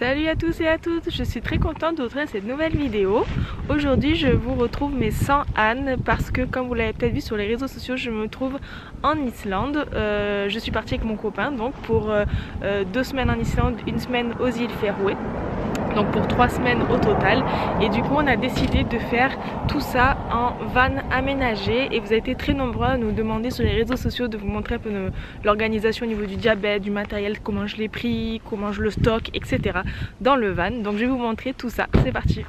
Salut à tous et à toutes, je suis très contente de vous retrouver cette nouvelle vidéo. Aujourd'hui je vous retrouve mais sans Anne parce que comme vous l'avez peut-être vu sur les réseaux sociaux, je me trouve en Islande. Je suis partie avec mon copain donc pour 2 semaines en Islande, 1 semaine aux îles Féroé. Donc pour 3 semaines au total, et du coup on a décidé de faire tout ça en van aménagé, et vous avez été très nombreux à nous demander sur les réseaux sociaux de vous montrer un peu l'organisation au niveau du diabète, du matériel, comment je l'ai pris, comment je le stocke, etc. dans le van. Donc je vais vous montrer tout ça, c'est parti.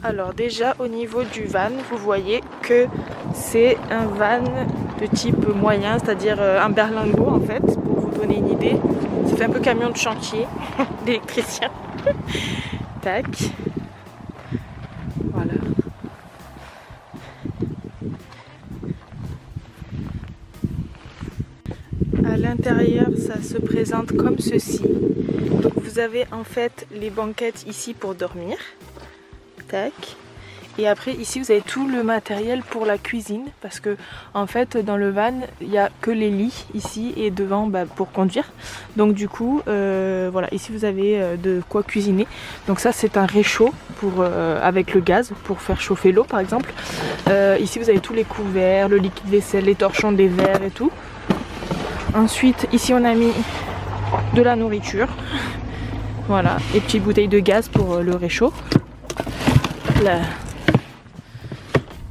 Alors déjà au niveau du van, vous voyez que c'est un van de type moyen, c'est-à-dire un berlingot en fait, pour vous donner une idée. Ça fait un peu camion de chantier d'électricien. Tac. Voilà. À l'intérieur, ça se présente comme ceci. Donc vous avez en fait les banquettes ici pour dormir. Tac. Et après ici vous avez tout le matériel pour la cuisine, parce que en fait dans le van il n'y a que les lits ici et devant pour conduire. Donc du coup voilà, ici vous avez de quoi cuisiner. Donc ça c'est un réchaud pour, avec le gaz pour faire chauffer l'eau par exemple. Ici vous avez tous les couverts, le liquide vaisselle, les torchons des verres et tout. Ensuite ici on a mis de la nourriture. Voilà, et petites bouteilles de gaz pour le réchaud. Là.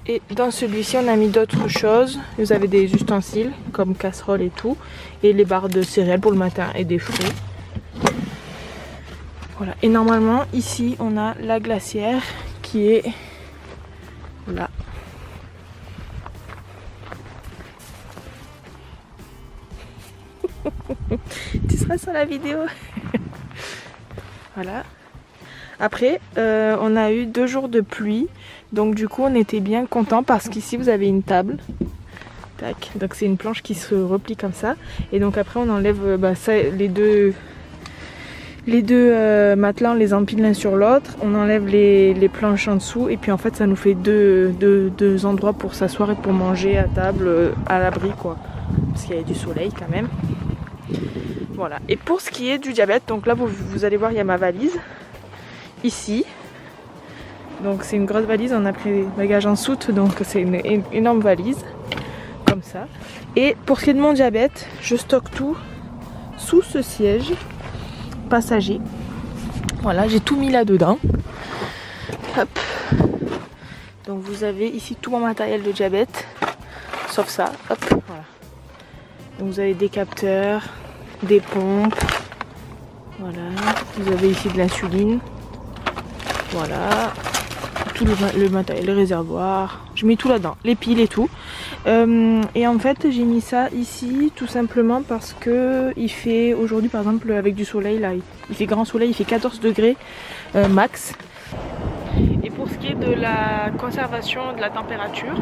Et dans celui-ci on a mis d'autres choses. Vous avez des ustensiles comme casserole et tout, et les barres de céréales pour le matin et des fruits. Voilà. Et normalement ici on a la glacière qui est là. Tu seras sur la vidéo. Voilà. Après, on a eu 2 jours de pluie, donc du coup on était bien content parce qu'ici vous avez une table. Tac. Donc c'est une planche qui se replie comme ça, et donc après on enlève ça, les deux matelas, on les empile l'un sur l'autre, on enlève les planches en dessous, et puis en fait ça nous fait deux endroits pour s'asseoir et pour manger à table à l'abri quoi, parce qu'il y a du soleil quand même. Voilà. Et pour ce qui est du diabète, donc là vous allez voir il y a ma valise. Ici, donc c'est une grosse valise, on a pris des bagages en soute, donc c'est une énorme valise comme ça. Et pour ce qui est de mon diabète, je stocke tout sous ce siège passager. Voilà, j'ai tout mis là dedans. Hop. Donc vous avez ici tout mon matériel de diabète, sauf ça. Hop, voilà. Donc vous avez des capteurs, des pompes, voilà. Vous avez ici de l'insuline. Voilà, tout le matériel, le réservoir, je mets tout là-dedans, les piles et tout. Et en fait j'ai mis ça ici tout simplement parce que il fait aujourd'hui par exemple avec du soleil là, il fait grand soleil, il fait 14 degrés max. Et pour ce qui est de la conservation de la température,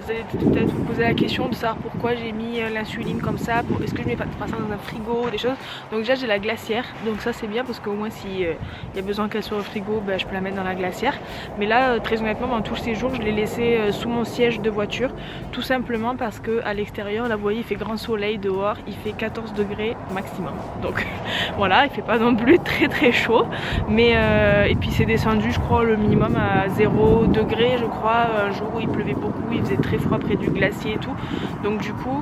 vous allez peut-être vous poser la question de savoir pourquoi j'ai mis l'insuline comme ça, est-ce que je mets pas ça dans un frigo, des choses. Donc déjà j'ai la glacière, donc ça c'est bien parce qu'au moins s'il y a besoin qu'elle soit au frigo, je peux la mettre dans la glacière. Mais là très honnêtement dans tous ces jours je l'ai laissé sous mon siège de voiture, tout simplement parce que à l'extérieur là vous voyez il fait grand soleil dehors, il fait 14 degrés maximum. Donc voilà, il fait pas non plus très chaud, mais et puis c'est descendu je crois le minimum à 0 degré je crois, un jour où il pleuvait beaucoup, il faisait très froid près du glacier et tout. Donc du coup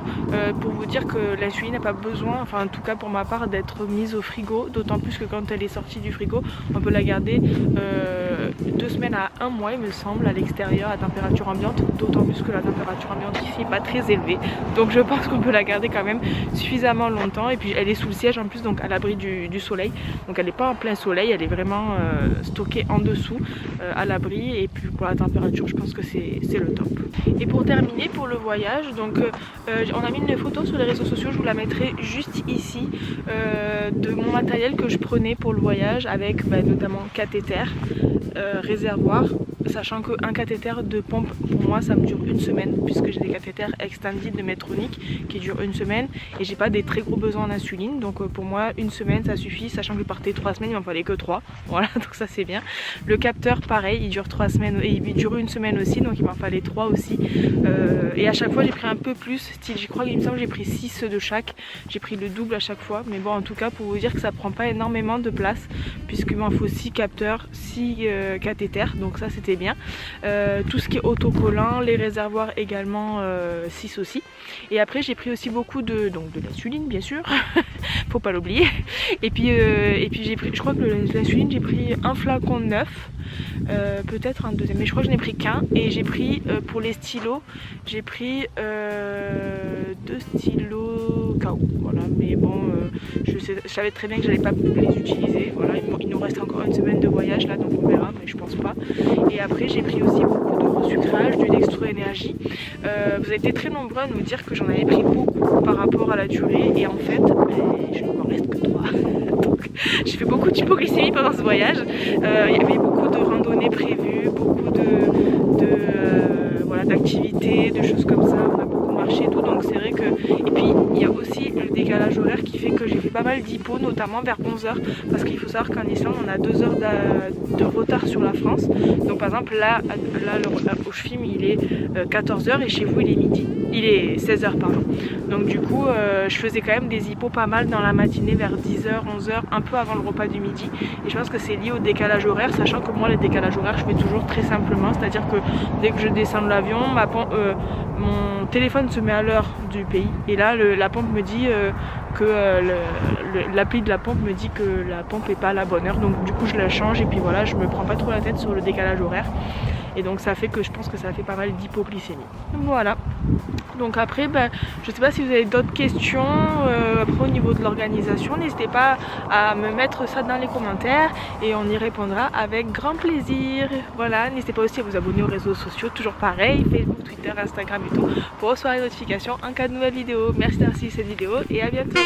pour vous dire que l'insuline n'a pas besoin, enfin en tout cas pour ma part, d'être mise au frigo, d'autant plus que quand elle est sortie du frigo on peut la garder 2 semaines à 1 mois il me semble à l'extérieur à température ambiante, d'autant plus que la température ambiante ici n'est pas très élevée, donc je pense qu'on peut la garder quand même suffisamment longtemps. Et puis elle est sous le siège en plus, donc à l'abri du soleil, donc elle n'est pas en plein soleil, elle est vraiment stockée en dessous à l'abri, et puis pour la température je pense que c'est le top. Et pour terminer pour le voyage, donc on a mis une photo sur les réseaux sociaux, je vous la mettrai juste ici, de mon matériel que je prenais pour le voyage avec notamment cathéter, réservoir, sachant qu'un cathéter de pompe pour moi ça me dure une semaine, puisque j'ai des cathéters extended de Medtronic qui durent une semaine et j'ai pas des très gros besoins en insuline, donc pour moi une semaine ça suffit, sachant que je partais 3 semaines, il m'en fallait que 3, voilà, donc ça c'est bien. Le capteur pareil, il dure 3 semaines et il dure une semaine aussi, donc il m'en fallait 3 aussi, et à chaque fois j'ai pris un peu plus, style je crois qu'il me semble que j'ai pris 6 de chaque, j'ai pris le double à chaque fois, mais bon en tout cas pour vous dire que ça prend pas énormément de place, puisqu'il m'en faut 6 capteurs, 6 cathéters, donc ça c'était bien. Tout ce qui est autocollant, les réservoirs également 6 aussi. Et après j'ai pris aussi beaucoup de l'insuline bien sûr, faut pas l'oublier. Et puis j'ai pris, je crois que l'insuline j'ai pris un flacon neuf, peut-être un deuxième, mais je crois que je n'ai pris qu'un. Et j'ai pris pour les stylos, j'ai pris 2 stylos KO, voilà, mais bon je savais très bien que j'allais pas les utiliser, voilà, il nous reste encore une semaine de voyage là, donc on verra, mais je pense pas. Et après j'ai pris aussi beaucoup de resucrage, du Dextro Energy. Vous avez été très nombreux à nous dire que j'en avais pris beaucoup par rapport à la durée, et en fait je ne m'en reste que 3. Donc j'ai fait beaucoup d'hypoglycémie pendant ce voyage. Il y avait beaucoup de randonnées prévues, beaucoup voilà, d'activités, de choses comme ça, on a beaucoup marché et tout, donc c'est vrai que... Et puis il y a aussi le décalage horaire qui fait que j'ai fait pas mal d'hypo, notamment vers 11h, parce qu'il faut savoir qu'en Islande on a 2 heures de retard sur la France, donc par exemple là où je filme il est 14h et chez vous il est midi, il est 16h pardon, donc du coup je faisais quand même des hypos pas mal dans la matinée vers 10h, 11h, un peu avant le repas du midi, et je pense que c'est lié au décalage horaire, sachant que moi les décalages horaires je fais toujours très simplement, c'est-à-dire que dès que je descends de l'avion, mon téléphone se met à l'heure du pays, et là la pompe me dit que l'appli de la pompe me dit que la pompe est pas à la bonne heure, donc du coup je la change, et puis voilà, je me prends pas trop la tête sur le décalage horaire, et donc ça fait que je pense que ça fait pas mal d'hypoglycémie. Voilà, donc après je sais pas si vous avez d'autres questions après au niveau de l'organisation, n'hésitez pas à me mettre ça dans les commentaires et on y répondra avec grand plaisir. Voilà, n'hésitez pas aussi à vous abonner aux réseaux sociaux, toujours pareil, Facebook, Twitter, Instagram et tout, pour recevoir les notifications en cas de nouvelles vidéos. Merci d'avoir suivi cette vidéo et à bientôt.